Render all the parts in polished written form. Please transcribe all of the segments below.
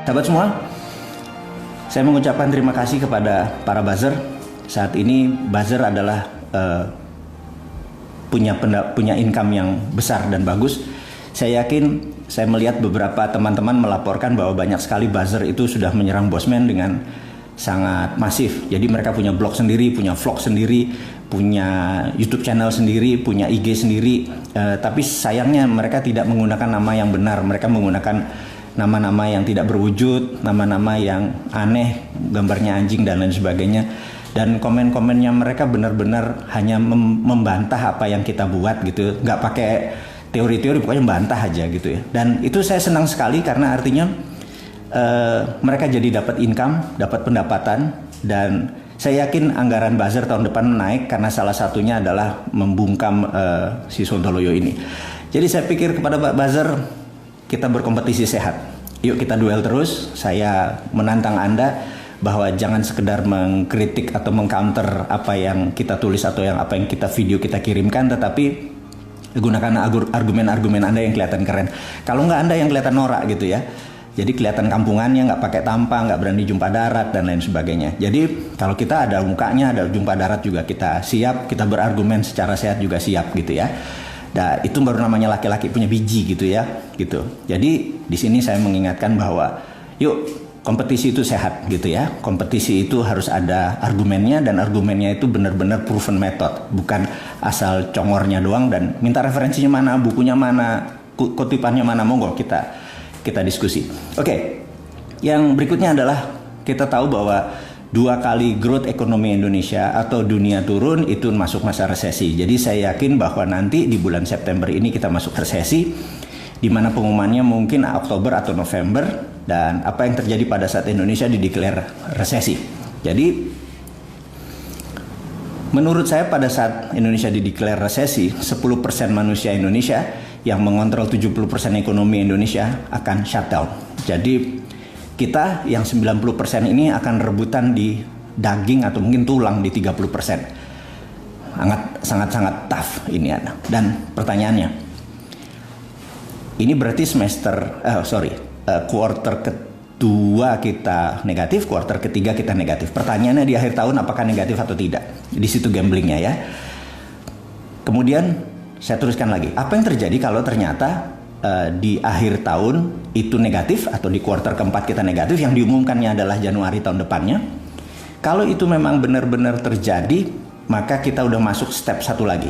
Sahabat semua, saya mengucapkan terima kasih kepada para buzzer. Saat ini buzzer adalah punya income yang besar dan bagus. Saya yakin, saya melihat beberapa teman-teman melaporkan bahwa banyak sekali buzzer itu sudah menyerang Bosman dengan sangat masif. Jadi mereka punya blog sendiri, punya vlog sendiri, punya YouTube channel sendiri, punya IG sendiri. Tapi sayangnya mereka tidak menggunakan nama yang benar. Mereka menggunakan nama-nama yang tidak berwujud, nama-nama yang aneh, gambarnya anjing dan lain sebagainya. Dan komen-komennya mereka benar-benar hanya membantah apa yang kita buat gitu, nggak pakai teori-teori, pokoknya membantah aja gitu ya. Dan itu saya senang sekali karena artinya mereka jadi dapat income, dapat pendapatan, dan saya yakin anggaran buzzer tahun depan naik karena salah satunya adalah membungkam si Sontoloyo ini. Jadi saya pikir kepada Pak Buzzer, kita berkompetisi sehat. Yuk kita duel terus. Saya menantang Anda bahwa jangan sekedar mengkritik atau mengcounter apa yang kita tulis atau apa yang kita video kita kirimkan, tetapi gunakan argumen-argumen Anda yang kelihatan keren. Kalau nggak Anda yang kelihatan norak gitu ya. Jadi kelihatan kampungannya, nggak pakai tampang, nggak berani jumpa darat dan lain sebagainya. Jadi kalau kita ada mukanya, ada jumpa darat juga kita siap, kita berargumen secara sehat juga siap gitu ya. Nah, itu baru namanya laki-laki punya biji gitu ya, gitu. Jadi di sini saya mengingatkan bahwa yuk kompetisi itu sehat gitu ya. Kompetisi itu harus ada argumennya dan argumennya itu benar-benar proven method, bukan asal congornya doang dan minta referensinya mana, bukunya mana, kutipannya mana, monggo kita diskusi. Oke. Yang berikutnya adalah kita tahu bahwa 2 kali growth ekonomi Indonesia atau dunia turun itu masuk masa resesi. Jadi saya yakin bahwa nanti di bulan September ini kita masuk resesi, di mana pengumumannya mungkin Oktober atau November, dan apa yang terjadi pada saat Indonesia dideklar resesi. Jadi menurut saya pada saat Indonesia dideklar resesi, 10% manusia Indonesia yang mengontrol 70% ekonomi Indonesia akan shutdown. Jadi kita yang 90% ini akan rebutan di daging atau mungkin tulang di 30%. Sangat-sangat tough ini ada. Dan pertanyaannya, ini berarti quarter kedua kita negatif, quarter ketiga kita negatif. Pertanyaannya di akhir tahun apakah negatif atau tidak? Di situ gamblingnya ya. Kemudian saya teruskan lagi, apa yang terjadi kalau ternyata di akhir tahun itu negatif atau di kuartal keempat kita negatif, yang diumumkannya adalah Januari tahun depannya. Kalau itu memang benar-benar terjadi, maka kita udah masuk step satu lagi.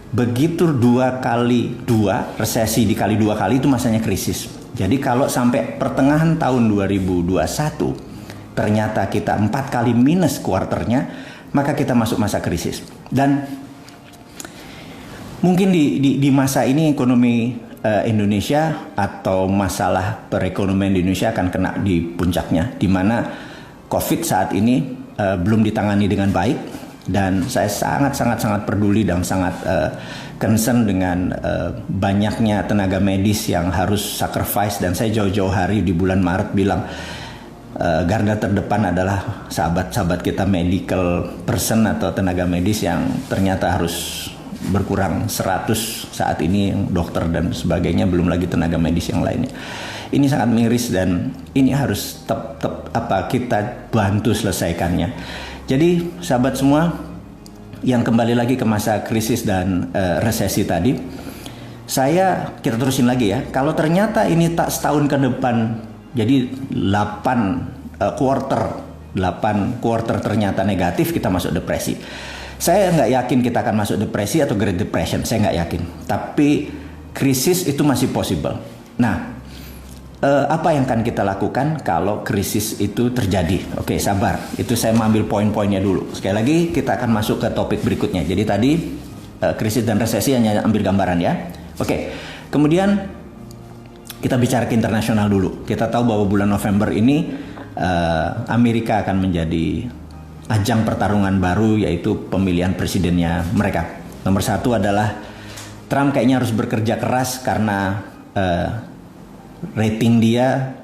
Begitu 2 kali 2, resesi dikali 2 kali itu masanya krisis. Jadi kalau sampai pertengahan tahun 2021 ternyata kita 4 kali minus kuarternya, maka kita masuk masa krisis. Dan mungkin di masa ini ekonomi Indonesia atau masalah perekonomian di Indonesia akan kena di puncaknya, di mana COVID saat ini belum ditangani dengan baik, dan saya sangat peduli dan sangat concern dengan banyaknya tenaga medis yang harus sacrifice. Dan saya jauh-jauh hari di bulan Maret bilang garda terdepan adalah sahabat-sahabat kita medical person atau tenaga medis yang ternyata harus berkurang 100 saat ini, dokter dan sebagainya, belum lagi tenaga medis yang lainnya. Ini sangat miris dan ini harus kita bantu selesaikannya. Jadi sahabat semua yang kembali lagi ke masa krisis dan resesi tadi, kita terusin lagi ya. Kalau ternyata ini tak setahun ke depan jadi 8 quarter ternyata negatif, kita masuk depresi. Saya nggak yakin kita akan masuk depresi atau Great Depression, saya nggak yakin. Tapi krisis itu masih possible. Nah, apa yang akan kita lakukan kalau krisis itu terjadi? Oke, sabar. Itu saya mengambil poin-poinnya dulu. Sekali lagi kita akan masuk ke topik berikutnya. Jadi tadi krisis dan resesi hanya ambil gambaran ya. Oke, kemudian kita bicara ke internasional dulu. Kita tahu bahwa bulan November ini Amerika akan menjadi ajang pertarungan baru, yaitu pemilihan presidennya mereka. Nomor 1 adalah Trump kayaknya harus bekerja keras karena rating dia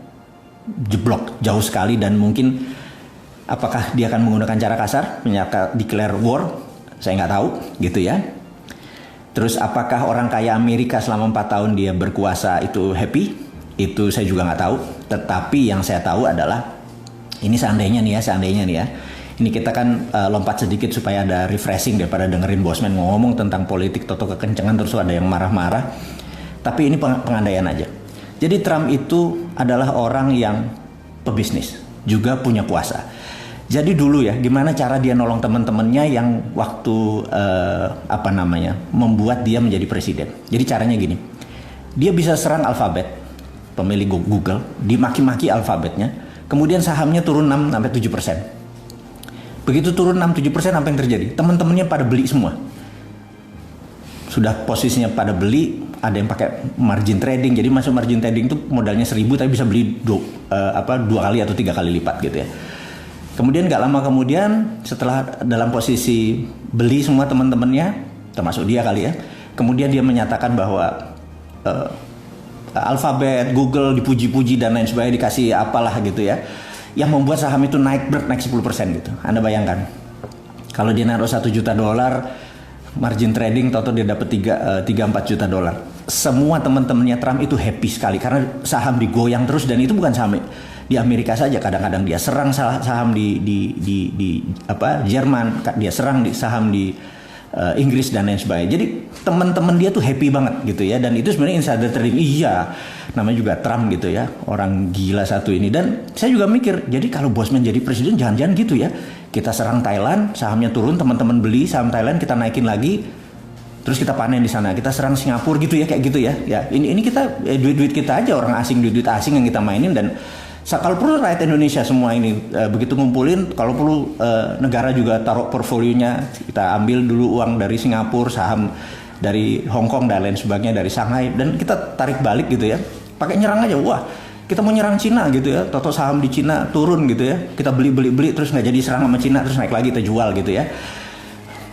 jeblok jauh sekali, dan mungkin apakah dia akan menggunakan cara kasar, declare war, saya nggak tahu gitu ya. Terus apakah orang kaya Amerika selama 4 tahun dia berkuasa itu happy? Itu saya juga nggak tahu. Tetapi yang saya tahu adalah ini seandainya nih ya. Ini kita kan lompat sedikit supaya ada refreshing daripada dengerin Bosman ngomong tentang politik toto kekencengan terus ada yang marah-marah. Tapi ini pengandaian aja. Jadi Trump itu adalah orang yang pebisnis, juga punya kuasa. Jadi dulu ya, gimana cara dia nolong teman-temannya yang waktu membuat dia menjadi presiden. Jadi caranya gini, dia bisa serang Alphabet, pemilik Google, dimaki-maki Alphabetnya, kemudian sahamnya turun 6-7%. Begitu turun 6-7%, apa yang terjadi? Teman-temannya pada beli semua. Sudah posisinya pada beli, ada yang pakai margin trading. Jadi masuk margin trading itu modalnya 1.000 tapi bisa beli 2 kali atau 3 kali lipat gitu ya. Kemudian gak lama kemudian setelah dalam posisi beli semua teman-temannya, termasuk dia kali ya, kemudian dia menyatakan bahwa Alphabet, Google dipuji-puji dan lain sebagainya, dikasih apalah gitu ya, yang membuat saham itu naik 10% gitu. Anda bayangkan kalau dia naruh $1 juta margin trading, atau dia dapat 3-4 juta dolar. Semua teman-temannya Trump itu happy sekali karena saham digoyang terus, dan itu bukan saham di Amerika saja. Kadang-kadang dia serang saham di Jerman, dia serang di saham di Inggris dan lain sebagainya. Jadi teman-teman dia tuh happy banget gitu ya, dan itu sebenarnya insider trading. Iya, namanya juga Trump gitu ya, orang gila satu ini. Dan saya juga mikir, jadi kalau Bosman jadi presiden jangan-jangan gitu ya, kita serang Thailand, sahamnya turun, teman-teman beli saham Thailand, kita naikin lagi, terus kita panen di sana. Kita serang Singapura gitu ya, kayak gitu ya. Ya ini kita duit-duit kita aja, orang asing, duit-duit asing yang kita mainin. Dan kalau perlu rakyat Indonesia semua ini begitu ngumpulin, kalau perlu negara juga taruh portfolionya, kita ambil dulu uang dari Singapura, saham dari Hong Kong dan lain sebagainya, dari Shanghai, dan kita tarik balik gitu ya, pakai nyerang aja. Wah, kita mau nyerang Cina gitu ya, toto saham di Cina turun gitu ya, kita beli terus nggak jadi serang sama Cina, terus naik lagi kita jual gitu ya.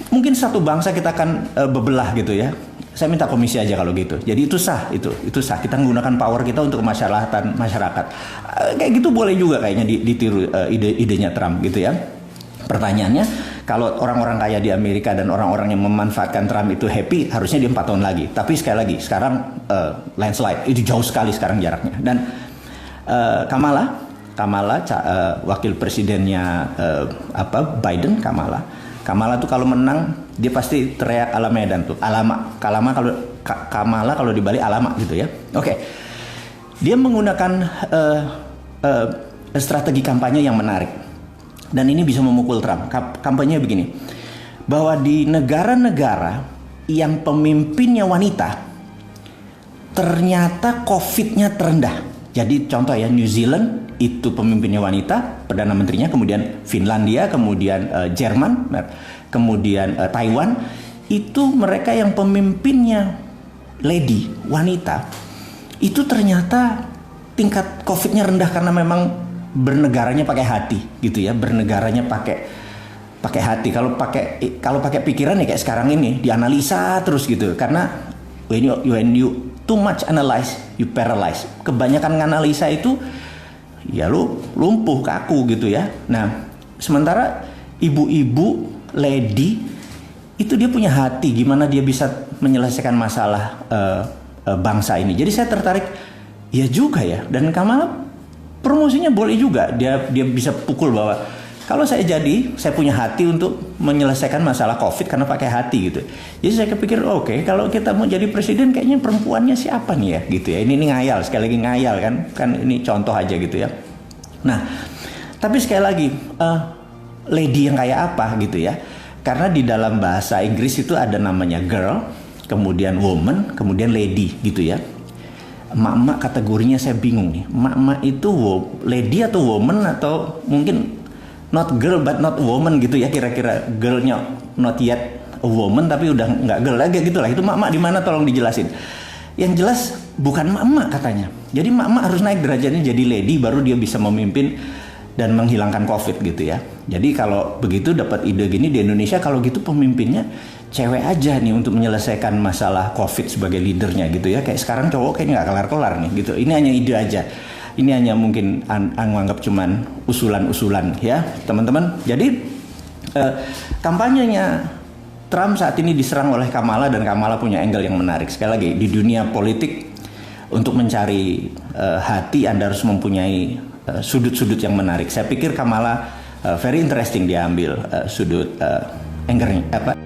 Mungkin satu bangsa kita akan bebelah gitu ya. Saya minta komisi aja kalau gitu. Jadi itu sah, itu sah. Kita menggunakan power kita untuk kemaslahatan masyarakat. Kayak gitu boleh juga kayaknya ditiru idenya Trump gitu ya. Pertanyaannya, kalau orang-orang kaya di Amerika dan orang-orang yang memanfaatkan Trump itu happy, harusnya dia 4 tahun lagi. Tapi sekali lagi, sekarang landslide, itu jauh sekali sekarang jaraknya. Dan Kamala, wakil presidennya Biden, Kamala tuh kalau menang dia pasti teriak ala Medan tuh, Kamala kalau dibalik alamak gitu ya. Oke. Dia menggunakan strategi kampanye yang menarik. Dan ini bisa memukul Trump. Kampanye begini. Bahwa di negara-negara yang pemimpinnya wanita, ternyata COVID-nya terendah. Jadi contoh ya, New Zealand itu pemimpinnya wanita, Perdana Menterinya, kemudian Finlandia, kemudian Jerman, kemudian Taiwan, itu mereka yang pemimpinnya lady, wanita, itu ternyata tingkat COVID-nya rendah karena memang bernegaranya pakai hati gitu ya, bernegaranya pakai hati. Kalau pakai pikiran ya kayak sekarang ini, dianalisa terus gitu, karena when you too much analyze, you paralyze. Kebanyakan nganalisa itu ya lu lumpuh, kaku gitu ya. Nah, sementara ibu-ibu, lady itu dia punya hati, gimana dia bisa menyelesaikan masalah bangsa ini. Jadi saya tertarik, ya juga ya. Dan Kamala promosinya boleh juga, dia bisa pukul bahwa kalau saya punya hati untuk menyelesaikan masalah COVID karena pakai hati gitu. Jadi saya kepikir, oke, kalau kita mau jadi presiden kayaknya perempuannya siapa nih ya gitu ya. Ini ngayal, sekali lagi ngayal kan ini contoh aja gitu ya. Nah, tapi sekali lagi lady yang kayak apa gitu ya. Karena di dalam bahasa Inggris itu ada namanya girl, kemudian woman, kemudian lady gitu ya. Emak-emak kategorinya saya bingung nih. Emak-emak itu lady atau woman, atau mungkin not girl but not woman gitu ya, kira-kira girlnya not yet a woman tapi udah nggak girl lagi gitu lah. Itu mak-mak di mana, tolong dijelasin. Yang jelas bukan mak-mak katanya. Jadi mak-mak harus naik derajatnya jadi lady baru dia bisa memimpin dan menghilangkan COVID gitu ya. Jadi kalau begitu dapat ide gini di Indonesia, kalau gitu pemimpinnya cewek aja nih untuk menyelesaikan masalah COVID sebagai leadernya gitu ya. Kayak sekarang cowok kayaknya nggak kelar-kelar nih gitu. Ini hanya ide aja. Ini hanya mungkin anggap cuman usulan-usulan ya teman-teman. Jadi kampanyenya Trump saat ini diserang oleh Kamala, dan Kamala punya angle yang menarik. Sekali lagi, di dunia politik untuk mencari hati Anda harus mempunyai sudut-sudut yang menarik. Saya pikir Kamala very interesting dia ambil sudut anchornya apa